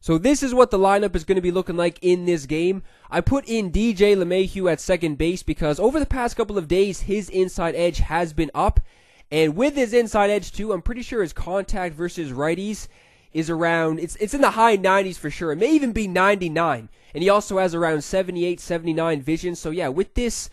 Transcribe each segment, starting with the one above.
So this is what the lineup is going to be looking like in this game. I put in DJ LeMahieu at second base because over the past couple of days, his inside edge has been up. And with his inside edge too, I'm pretty sure his contact versus righties is around, it's in the high 90s for sure. It may even be 99. And he also has around 78, 79 vision. So yeah, with his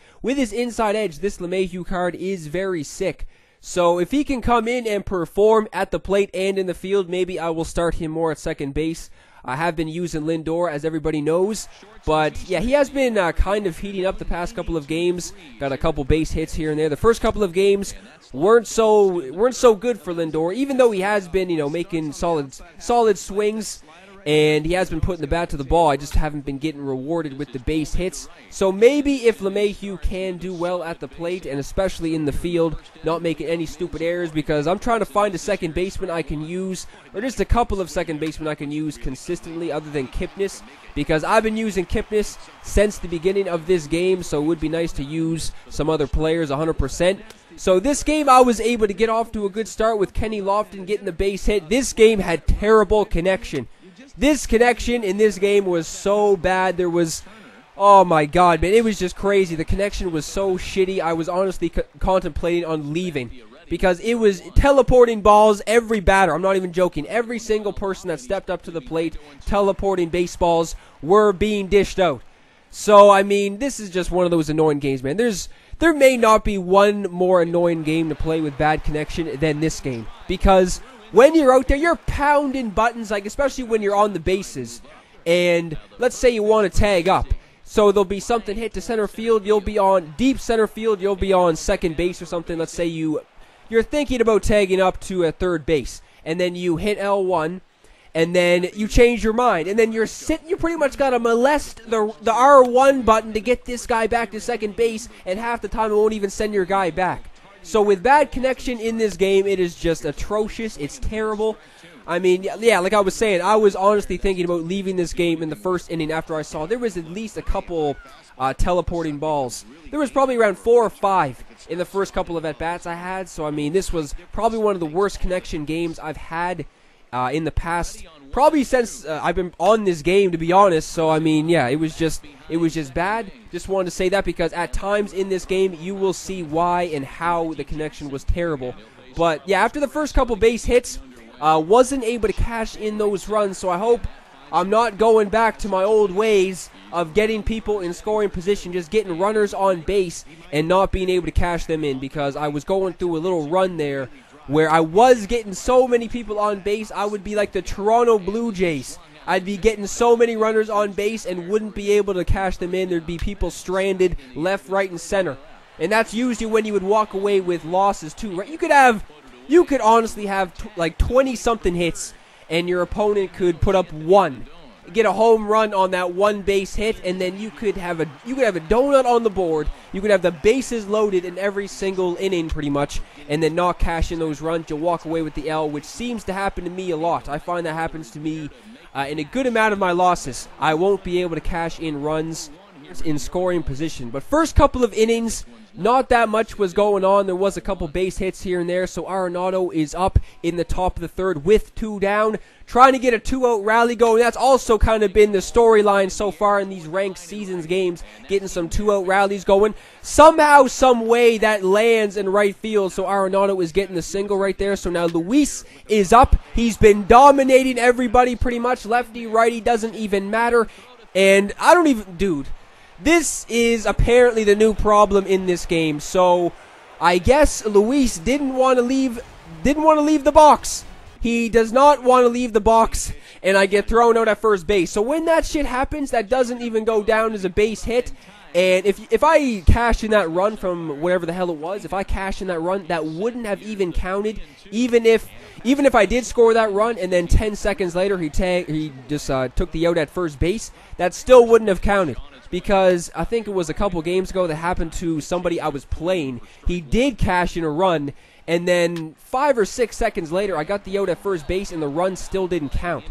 inside edge, this LeMahieu card is very sick. So if he can come in and perform at the plate and in the field, maybe I will start him more at second base. I have been using Lindor, as everybody knows, but yeah, he has been kind of heating up the past couple of games. Got a couple base hits here and there. The first couple of games weren't so good for Lindor, even though he has been, making solid swings. And he has been putting the bat to the ball. I just haven't been getting rewarded with the base hits. So maybe if LeMahieu can do well at the plate, and especially in the field, not making any stupid errors, because I'm trying to find a second baseman I can use, or just a couple of second basemen I can use consistently other than Kipnis, because I've been using Kipnis since the beginning of this game, so it would be nice to use some other players 100%. So this game I was able to get off to a good start with Kenny Lofton getting the base hit. This game had terrible connection. This connection in this game was so bad. There was, oh my god, man, it was just crazy. The connection was so shitty. I was honestly contemplating on leaving because it was teleporting balls every batter. I'm not even joking. Every single person that stepped up to the plate, teleporting baseballs, were being dished out. So, I mean, this is just one of those annoying games, man. There may not be one more annoying game to play with bad connection than this game, because when you're out there, you're pounding buttons, like especially when you're on the bases. And let's say you want to tag up. So there'll be something hit to center field. You'll be on deep center field. You'll be on second base or something. Let's say you're thinking about tagging up to a third base. And then you hit L1. And then you change your mind. And then you pretty much got to molest the R1 button to get this guy back to second base. And half the time it won't even send your guy back. So with bad connection in this game, it is just atrocious. It's terrible. I mean, yeah, like I was saying, I was honestly thinking about leaving this game in the first inning after I saw there was at least a couple teleporting balls. There was probably around 4 or 5 in the first couple of at-bats I had. So, I mean, this was probably one of the worst connection games I've had in the past, probably since I've been on this game, to be honest. So, I mean, yeah, it was just bad. Just wanted to say that because at times in this game, you will see why and how the connection was terrible. But, yeah, after the first couple base hits, wasn't able to cash in those runs. So I hope I'm not going back to my old ways of getting people in scoring position, just getting runners on base and not being able to cash them in, because I was going through a little run there where I was getting so many people on base. I would be like the Toronto Blue Jays. I'd be getting so many runners on base and wouldn't be able to cash them in. There'd be people stranded left, right, and center. And that's usually when you would walk away with losses too, right? You could honestly have like 20-something hits, and your opponent could put up 1, get a home run on that 1 base hit, and then you could have a donut on the board. You could have the bases loaded in every single inning pretty much, and then not cash in those runs. You'll walk away with the L, which seems to happen to me a lot. I find that happens to me in a good amount of my losses. I won't be able to cash in runs in scoring position. But first couple of innings, not that much was going on. There was a couple base hits here and there, so Arenado is up in the top of the third with 2 down, trying to get a 2-out rally going. That's also kind of been the storyline so far in these ranked seasons games, getting some 2-out rallies going. Somehow, some way that lands in right field, so Arenado is getting the single right there. So now Luis is up. He's been dominating everybody pretty much. Lefty, righty, doesn't even matter. And I don't even, dude, this is apparently the new problem in this game. So I guess Luis didn't want to leave the box. He does not want to leave the box, and I get thrown out at first base. So when that shit happens, that doesn't even go down as a base hit. And if I cash in that run from wherever the hell it was, if I cash in that run, that wouldn't have even counted. Even if I did score that run and then 10 seconds later he just took the out at first base, that still wouldn't have counted. Because I think it was a couple games ago that happened to somebody I was playing. He did cash in a run, and then 5 or 6 seconds later, I got the out at first base, and the run still didn't count.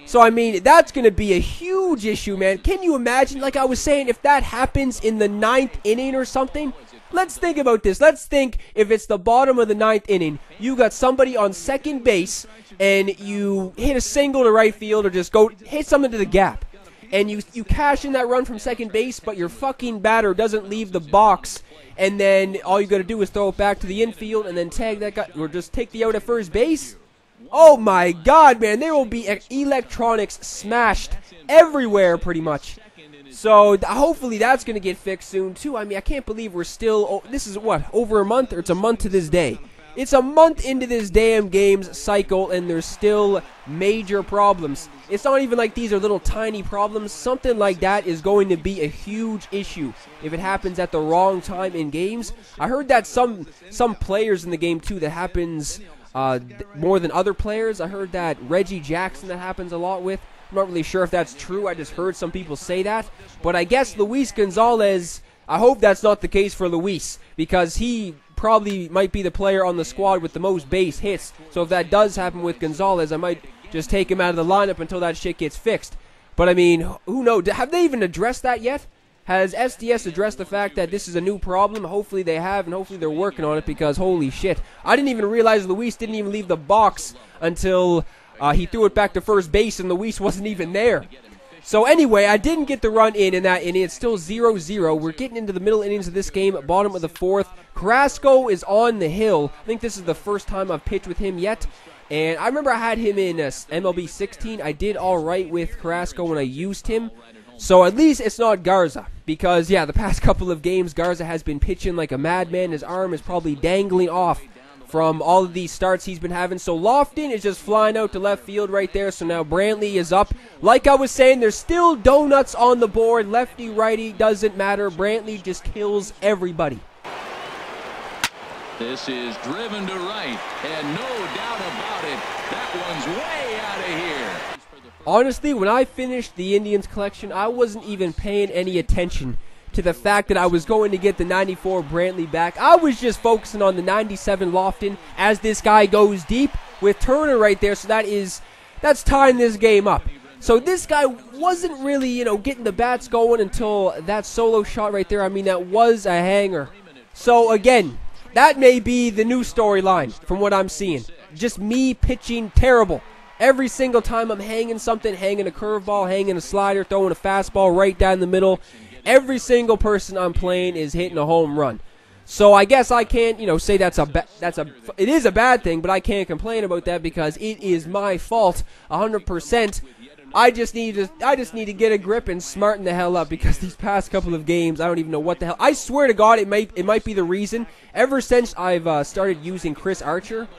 So, I mean, that's going to be a huge issue, man. Can you imagine, like I was saying, if that happens in the 9th inning or something? let's think about this. Let's think if it's the bottom of the 9th inning, you got somebody on second base, and you hit a single to right field or just go hit something to the gap. And you cash in that run from second base, but your fucking batter doesn't leave the box. And then all you got to do is throw it back to the infield and then tag that guy or just take the out at first base. Oh my god, man. There will be electronics smashed everywhere pretty much. So hopefully that's going to get fixed soon too. I mean, I can't believe we're still, this is what, over a month? Or it's a month to this day. It's a month into this damn game's cycle, and there's still major problems. It's not even like these are little tiny problems. Something like that is going to be a huge issue if it happens at the wrong time in games. I heard that some players in the game, too, that happens more than other players. I heard that Reggie Jackson that happens a lot with. I'm not really sure if that's true. I just heard some people say that. But I guess Luis Gonzalez, I hope that's not the case for Luis, because he probably might be the player on the squad with the most base hits. So if that does happen with Gonzalez, I might just take him out of the lineup until that shit gets fixed. But I mean, who knows? Have they even addressed that yet? Has SDS addressed the fact that this is a new problem? Hopefully they have, and hopefully they're working on it, because holy shit. I didn't even realize Luis didn't even leave the box until he threw it back to first base, and Luis wasn't even there. So anyway, I didn't get the run in that inning. It's still 0-0. We're getting into the middle innings of this game, bottom of the 4th. Carrasco is on the hill. I think this is the first time I've pitched with him yet. And I remember I had him in MLB 16. I did all right with Carrasco when I used him. So at least it's not Garza. Because, yeah, the past couple of games, Garza has been pitching like a madman. His arm is probably dangling off from all of these starts he's been having. So Lofton is just flying out to left field right there. So now Brantley is up. Like I was saying, there's still donuts on the board. Lefty, righty, doesn't matter. Brantley just kills everybody. This is driven to right, and no doubt about it, that one's way out of here. Honestly, when I finished the Indians collection, I wasn't even paying any attention to the fact that I was going to get the 94 Brantley back. I was just focusing on the 97 Lofton as this guy goes deep with Turner right there. So that's tying this game up. So this guy wasn't really, getting the bats going until that solo shot right there. I mean, that was a hanger. So again, that may be the new storyline from what I'm seeing. Just me pitching terrible. Every single time I'm hanging something, hanging a curveball, hanging a slider, throwing a fastball right down the middle. Every single person I'm playing is hitting a home run. So I guess I can't, say it is a bad thing, but I can't complain about that because it is my fault 100%. I just need to get a grip and smarten the hell up, because these past couple of games, I don't even know what the hell. I swear to God, it might be the reason. Ever since I've started using Chris Archer,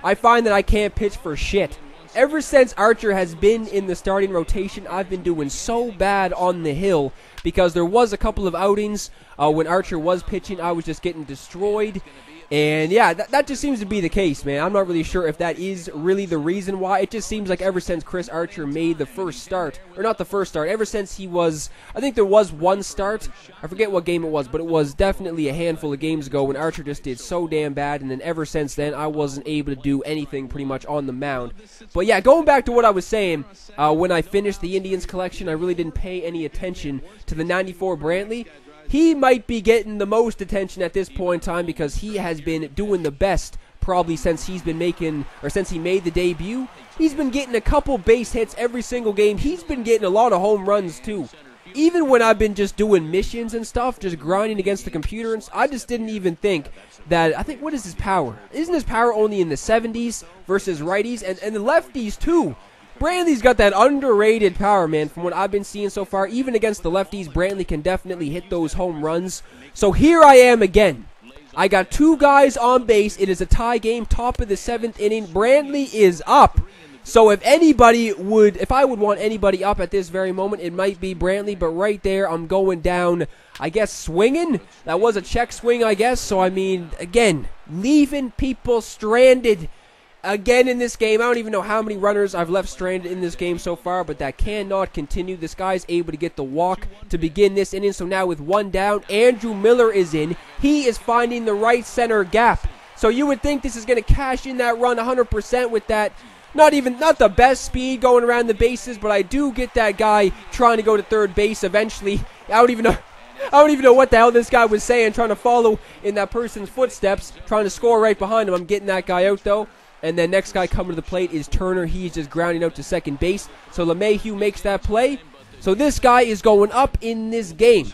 I find that I can't pitch for shit. Ever since Archer has been in the starting rotation, I've been doing so bad on the hill, because there was a couple of outings when Archer was pitching, I was just getting destroyed. And yeah, that just seems to be the case, man. I'm not really sure if that is really the reason why. It just seems like ever since Chris Archer made the first start, or not the first start, ever since he was, I think there was one start. I forget what game it was, but it was definitely a handful of games ago when Archer just did so damn bad. And then ever since then, I wasn't able to do anything pretty much on the mound. But yeah, going back to what I was saying, when I finished the Indians collection, I really didn't pay any attention to the 94 Brantley. He might be getting the most attention at this point in time because he has been doing the best probably since he's been making, or since he made the debut. He's been getting a couple base hits every single game. He's been getting a lot of home runs too. Even when I've been just doing missions and stuff, just grinding against the computer, and I just didn't even think that, I think, what is his power? Isn't his power only in the 70s versus righties and the lefties too? Brantley's got that underrated power, man, from what I've been seeing so far. Even against the lefties, Brantley can definitely hit those home runs. So here I am again. I got two guys on base. It is a tie game, top of the 7th inning. Brantley is up. So if I would want anybody up at this very moment, it might be Brantley. But right there, I'm going down, I guess, swinging. That was a check swing, I guess. So, I mean, again, leaving people stranded. Again in this game, I don't even know how many runners I've left stranded in this game so far, but that cannot continue. This guy's able to get the walk to begin this inning. So now with one down, Andrew Miller is in. He is finding the right center gap. So you would think this is going to cash in that run 100% with that. Not the best speed going around the bases, but I do get that guy trying to go to third base eventually. I don't even know don't even know what the hell this guy was saying, trying to follow in that person's footsteps, trying to score right behind him. I'm getting that guy out, though. And then next guy coming to the plate is Turner. He's just grounding out to second base. So LeMahieu makes that play. So this guy is going up in this game.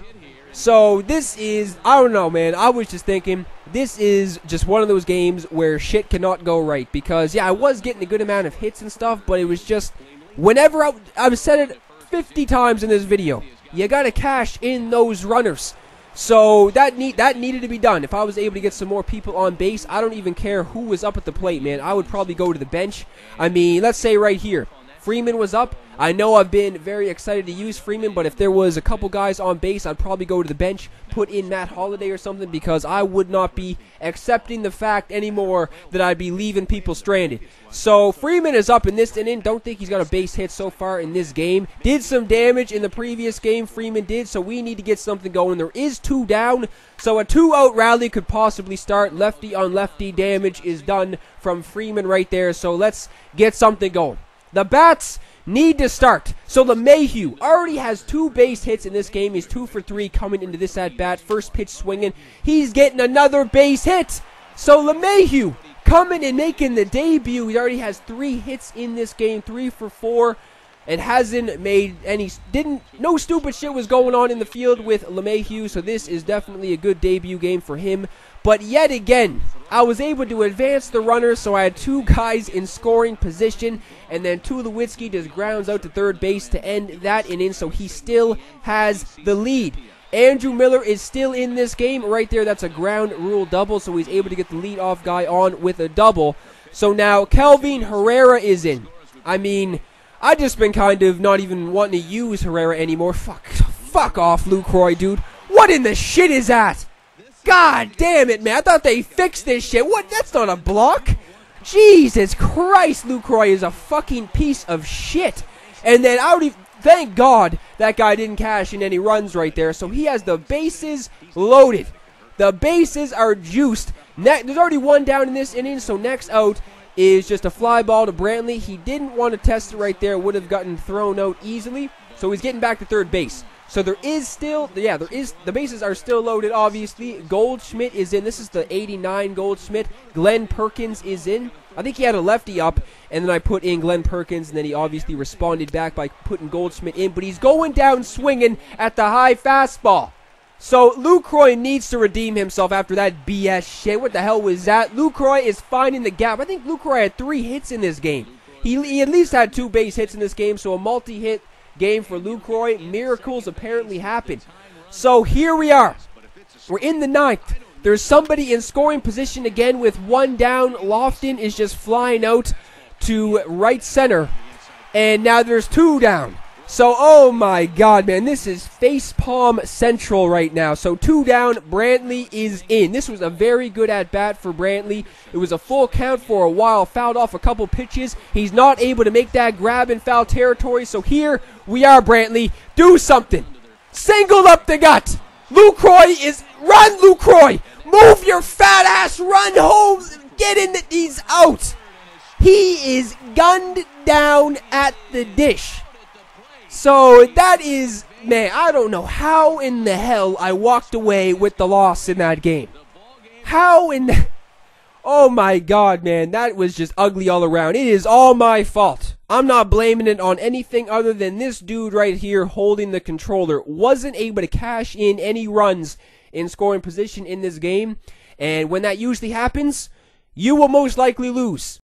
So this is, I don't know, man. I was just thinking, this is just one of those games where shit cannot go right. Because, yeah, I was getting a good amount of hits and stuff, but it was just, whenever I've said it 50 times in this video, you got to cash in those runners. So that needed to be done. If I was able to get some more people on base, I don't even care who was up at the plate, man. I would probably go to the bench. I mean, let's say right here, Freeman was up. I know I've been very excited to use Freeman, but if there was a couple guys on base, I'd probably go to the bench, put in Matt Holliday or something, because I would not be accepting the fact anymore that I'd be leaving people stranded. So Freeman is up in this inning. Don't think he's got a base hit so far in this game. Did some damage in the previous game, Freeman did, so we need to get something going. There is 2 down, so a 2-out rally could possibly start. Lefty on lefty damage is done from Freeman right there, so let's get something going. The bats need to start. So LeMahieu already has 2 base hits in this game. He's 2 for 3 coming into this at-bat. First pitch swinging. He's getting another base hit. So LeMahieu coming and making the debut. He already has 3 hits in this game. 3 for 4. And hasn't made any, no stupid shit was going on in the field with LeMahieu. So this is definitely a good debut game for him. But yet again, I was able to advance the runners, so I had 2 guys in scoring position, and then Tulowitzki just grounds out to third base to end that inning, so he still has the lead. Andrew Miller is still in this game. Right there, that's a ground rule double, so he's able to get the leadoff guy on with a double. So now Kelvin Herrera is in. I mean, I just been kind of not even wanting to use Herrera anymore. Fuck off, Lucroy, dude. What in the shit is that? God damn it, man. I thought they fixed this shit. What? That's not a block. Jesus Christ, Lucroy is a fucking piece of shit. And then thank God that guy didn't cash in any runs right there. So he has the bases loaded. The bases are juiced. There's already 1 down in this inning, so next out is just a fly ball to Brantley. He didn't want to test it right there. Would have gotten thrown out easily. So he's getting back to third base. So there is still, the bases are still loaded, obviously. Goldschmidt is in. This is the 89 Goldschmidt. Glenn Perkins is in. I think he had a lefty up, and then I put in Glenn Perkins, and then he obviously responded back by putting Goldschmidt in. But he's going down swinging at the high fastball. So Lucroy needs to redeem himself after that BS shit. What the hell was that? Lucroy is finding the gap. I think Lucroy had 3 hits in this game. He at least had 2 base hits in this game, so a multi-hit game for Lucroy. Miracles apparently happen. So here we are. We're in the 9th. There's somebody in scoring position again with 1 down. Lofton is just flying out to right center. And now there's 2 down. So, oh my God, man, this is facepalm central right now. So 2 down, Brantley is in. This was a very good at-bat for Brantley. It was a full count for a while, fouled off a couple pitches. He's not able to make that grab in foul territory. So here we are, Brantley. Do something. Single up the gut. Lucroy is, run, Lucroy. Move your fat ass, run home. Get in, he's out. He is gunned down at the dish. So that is, man, I don't know how in the hell I walked away with the loss in that game. How in the... Oh my God, man, that was just ugly all around. It is all my fault. I'm not blaming it on anything other than this dude right here holding the controller. Wasn't able to cash in any runs in scoring position in this game. And when that usually happens, you will most likely lose.